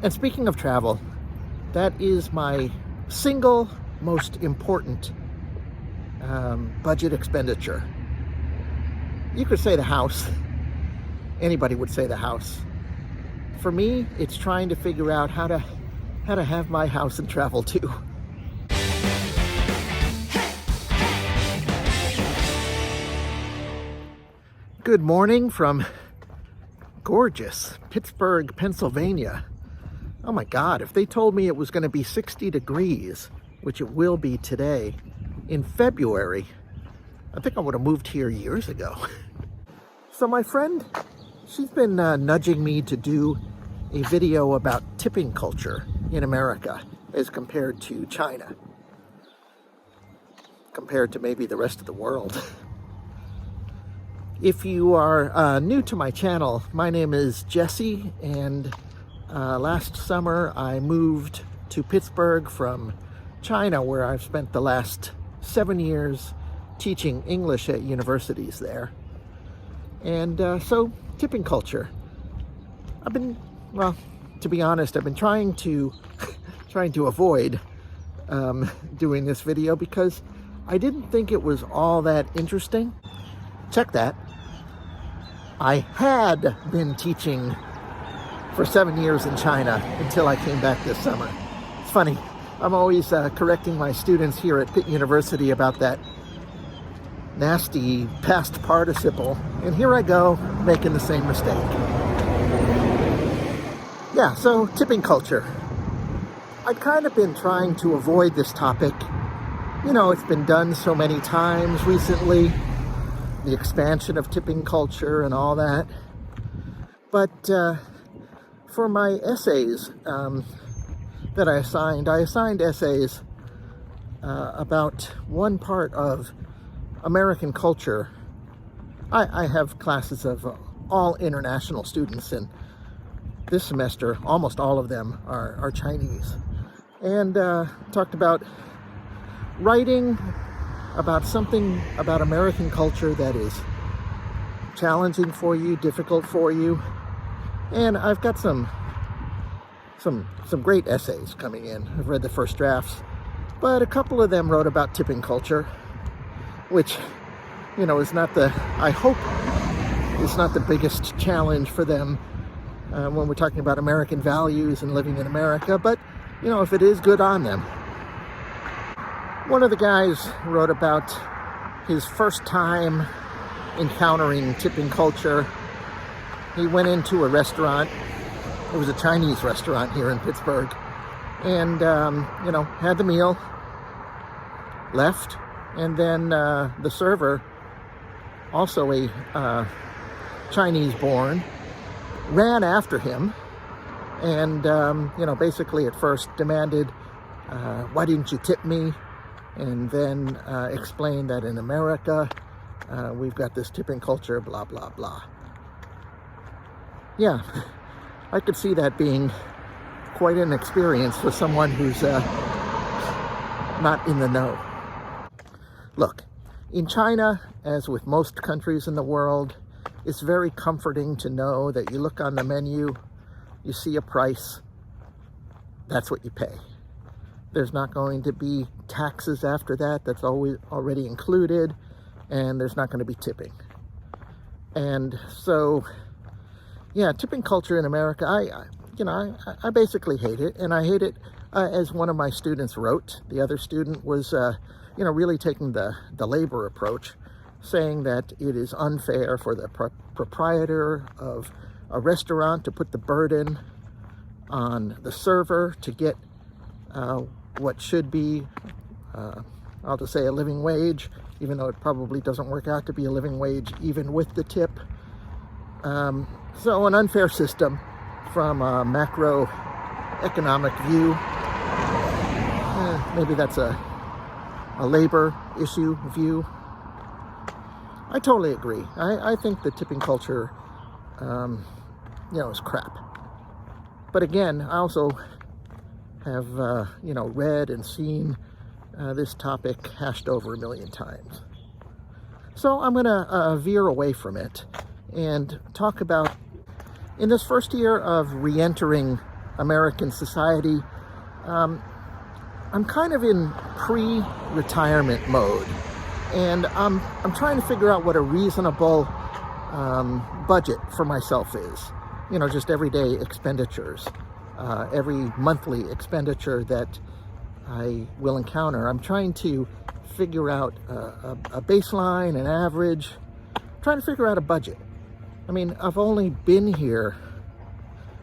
And speaking of travel, that is my single most important budget expenditure. You could say the house. Anybody would say the house. For me, it's trying to figure out how to have my house and travel too. Good morning from gorgeous Pittsburgh, Pennsylvania. Oh my God, if they told me it was going to be 60 degrees, which it will be today, in February, I think I would have moved here years ago. So my friend, she's been nudging me to do a video about tipping culture in America as compared to China, compared to maybe the rest of the world. If you are new to my channel, my name is Jesse, and last summer I moved to Pittsburgh from China, where I've spent the last 7 years teaching English at universities there. And so tipping culture. To be honest, I've been trying to avoid doing this video because I didn't think it was all that interesting. Check that. I had been teaching for 7 years in China until I came back this summer. It's funny, I'm always correcting my students here at Pitt University about that nasty past participle, and here I go making the same mistake. Yeah, so tipping culture. I've kind of been trying to avoid this topic. You know, it's been done so many times recently, the expansion of tipping culture and all that. But for my essays that I assigned essays about one part of American culture. I have classes of all international students, and this semester almost all of them are Chinese. And talked about writing about something about American culture that is challenging for you, difficult for you. And I've got some great essays coming in. I've read the first drafts, but a couple of them wrote about tipping culture, which, you know, I hope is not the biggest challenge for them when we're talking about American values and living in America, but, you know, if it is, good on them. One of the guys wrote about his first time encountering tipping culture. He went into a restaurant. It was a Chinese restaurant here in Pittsburgh, and you know, had the meal, left, and then the server, also a Chinese born, ran after him, and you know, basically at first demanded, why didn't you tip me? And then explained that in America we've got this tipping culture, blah blah blah. Yeah, I could see that being quite an experience for someone who's not in the know. Look, in China, as with most countries in the world, it's very comforting to know that you look on the menu, you see a price, that's what you pay. There's not going to be taxes after that, that's always already included, and there's not going to be tipping. And so, yeah, tipping culture in America, I basically hate it, and I hate it as one of my students wrote. The other student was, you know, really taking the labor approach, saying that it is unfair for the proprietor of a restaurant to put the burden on the server to get what should be, I'll just say, a living wage, even though it probably doesn't work out to be a living wage even with the tip. So an unfair system from a macroeconomic view. Maybe that's a labor issue view. I totally agree. I think the tipping culture, you know, is crap. But again, I also have, you know, read and seen this topic hashed over a million times. So I'm going to veer away from it and talk about, in this first year of re-entering American society, I'm kind of in pre-retirement mode, and I'm trying to figure out what a reasonable budget for myself is. You know, just everyday expenditures, every monthly expenditure that I will encounter. I'm trying to figure out a baseline, an average, trying to figure out a budget. I mean, I've only been here,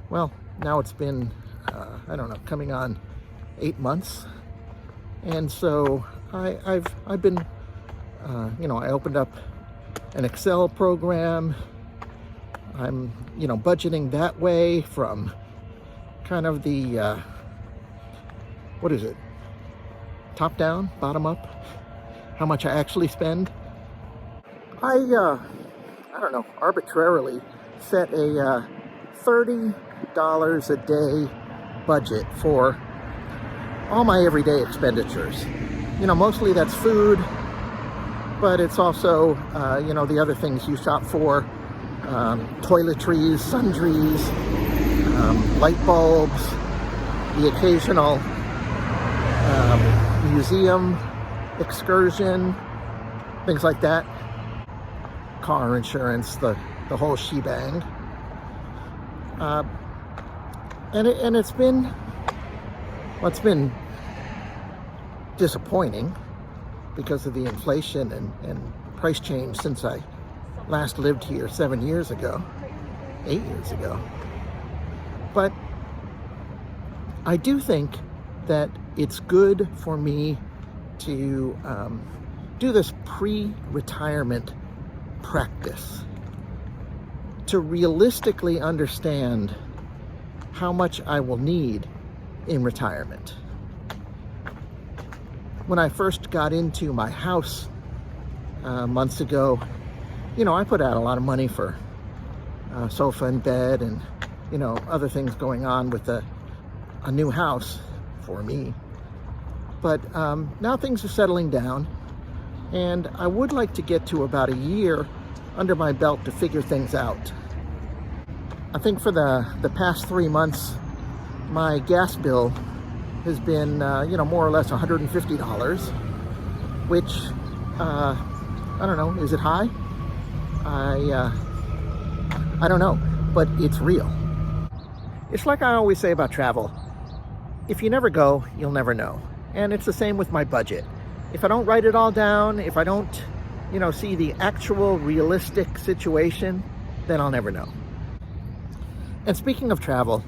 well, now it's been, I don't know, coming on 8 months. And so I've been, you know, I opened up an Excel program. I'm, you know, budgeting that way from kind of the, what is it? Top down, bottom up? How much I actually spend? I don't know, arbitrarily set a $30 a day budget for all my everyday expenditures. You know, mostly that's food, but it's also, you know, the other things you shop for, toiletries, sundries, light bulbs, the occasional museum excursion, things like that. Car insurance, the whole shebang. And it's been, well, it's been disappointing because of the inflation and price change since I last lived here 7 years ago, 8 years ago. But I do think that it's good for me to do this pre-retirement practice, to realistically understand how much I will need in retirement. When I first got into my house months ago, you know, I put out a lot of money for sofa and bed and, you know, other things going on with a new house for me. But now things are settling down, and I would like to get to about a year under my belt to figure things out. I think for the past 3 months, my gas bill has been, you know, more or less $150, which, I don't know, is it high? I don't know, but it's real. It's like I always say about travel. If you never go, you'll never know. And it's the same with my budget. If I don't write it all down, if I don't, you know, see the actual realistic situation, then I'll never know. And speaking of travel,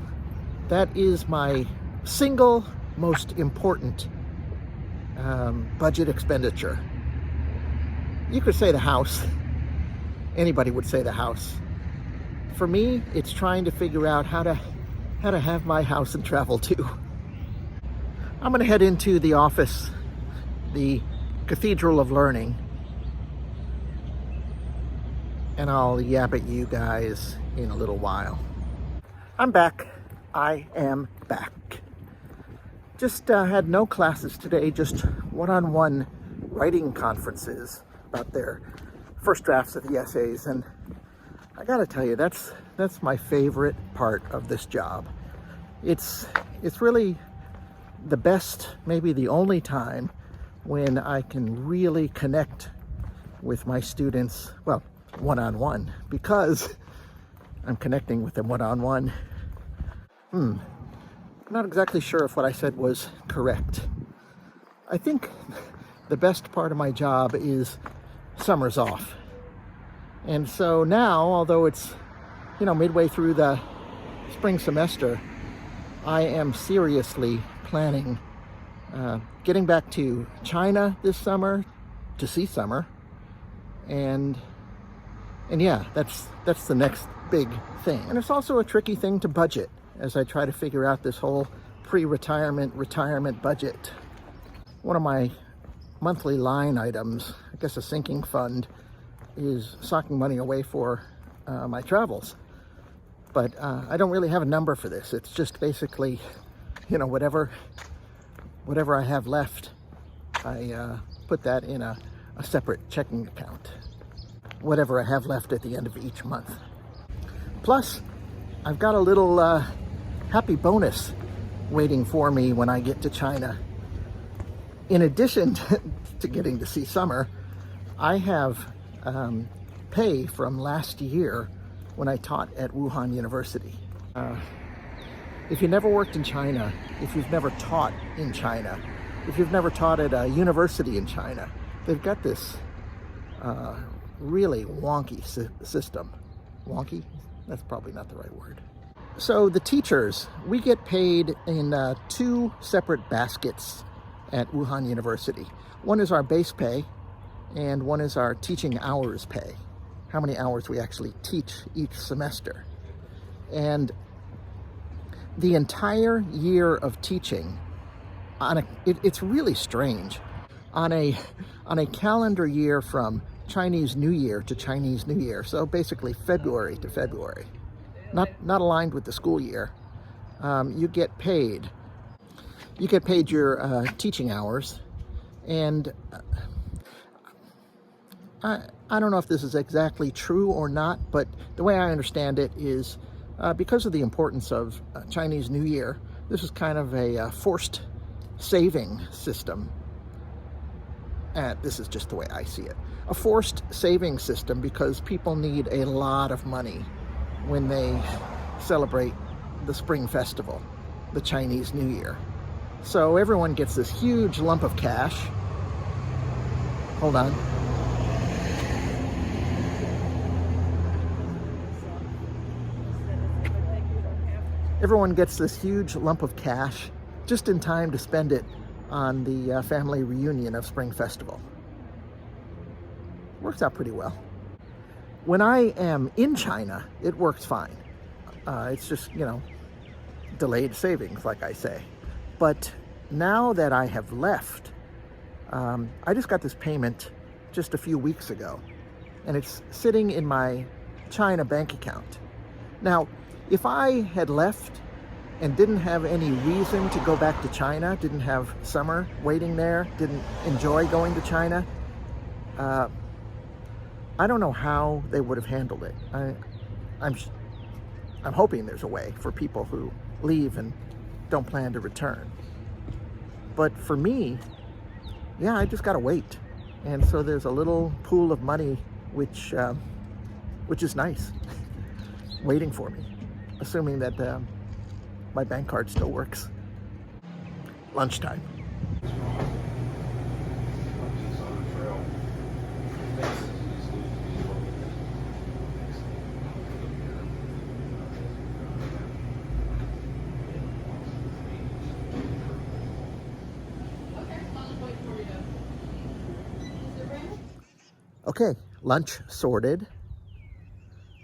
that is my single most important budget expenditure. You could say the house. Anybody would say the house. For me, it's trying to figure out how to have my house and travel too. I'm going to head into the office, the Cathedral of Learning, and I'll yap at you guys in a little while. I'm back. I am back. Just had no classes today, just one-on-one writing conferences about their first drafts of the essays, and I gotta tell you, that's my favorite part of this job. It's really the best, maybe the only time when I can really connect with my students, well, one-on-one, because I'm connecting with them one-on-one. I'm not exactly sure if what I said was correct. I think the best part of my job is summer's off. And so now, although it's, you know, midway through the spring semester, I am seriously planning getting back to China this summer to see summer, and yeah, that's the next big thing. And it's also a tricky thing to budget as I try to figure out this whole retirement budget. One of my monthly line items, I guess a sinking fund, is socking money away for my travels. But I don't really have a number for this. It's just basically, you know, whatever I have left, I put that in a separate checking account. Whatever I have left at the end of each month. Plus, I've got a little happy bonus waiting for me when I get to China. In addition to getting to see summer, I have pay from last year when I taught at Wuhan University. If you never worked in China, if you've never taught in China, if you've never taught at a university in China, they've got this really wonky system. Wonky? That's probably not the right word. So the teachers, we get paid in 2 separate baskets at Wuhan University. One is our base pay, and one is our teaching hours pay. How many hours we actually teach each semester. And the entire year of teaching, it's really strange. On a calendar year from Chinese New Year to Chinese New Year, so basically February to February, not aligned with the school year, you get paid. You get paid your teaching hours, and I don't know if this is exactly true or not, but the way I understand it is because of the importance of Chinese New Year, this is kind of a forced saving system. This is just the way I see it. A forced saving system because people need a lot of money when they celebrate the Spring Festival, the Chinese New Year. So everyone gets this huge lump of cash. Hold on. Everyone gets this huge lump of cash just in time to spend it on the family reunion of Spring Festival. Works out pretty well. When I am in China, it works fine. It's just, delayed savings, like I say. But now that I have left, I just got this payment just a few weeks ago, and it's sitting in my China bank account. Now, if I had left and didn't have any reason to go back to China, didn't have summer waiting there, didn't enjoy going to China, I don't know how they would have handled it. I'm hoping there's a way for people who leave and don't plan to return. But for me, yeah, I just gotta wait. And so there's a little pool of money, which is nice, waiting for me, assuming that my bank card still works. Lunchtime. Okay, lunch sorted.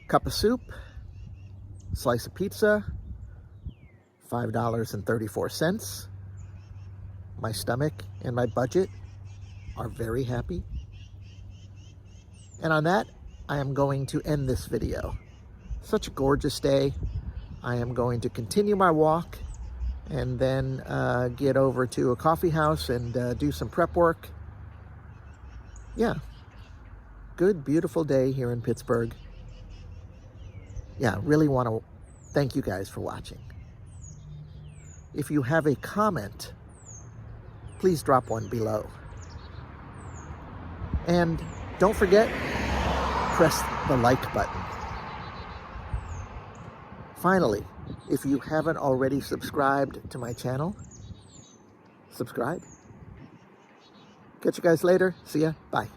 Cup of soup, slice of pizza, $5.34. My stomach and my budget are very happy. And on that, I am going to end this video. Such a gorgeous day. I am going to continue my walk and then get over to a coffee house and do some prep work. Yeah, good, beautiful day here in Pittsburgh. Yeah, really want to thank you guys for watching. If you have a comment, please drop one below. And don't forget, press the like button. Finally, if you haven't already subscribed to my channel, subscribe. Catch you guys later. See ya. Bye.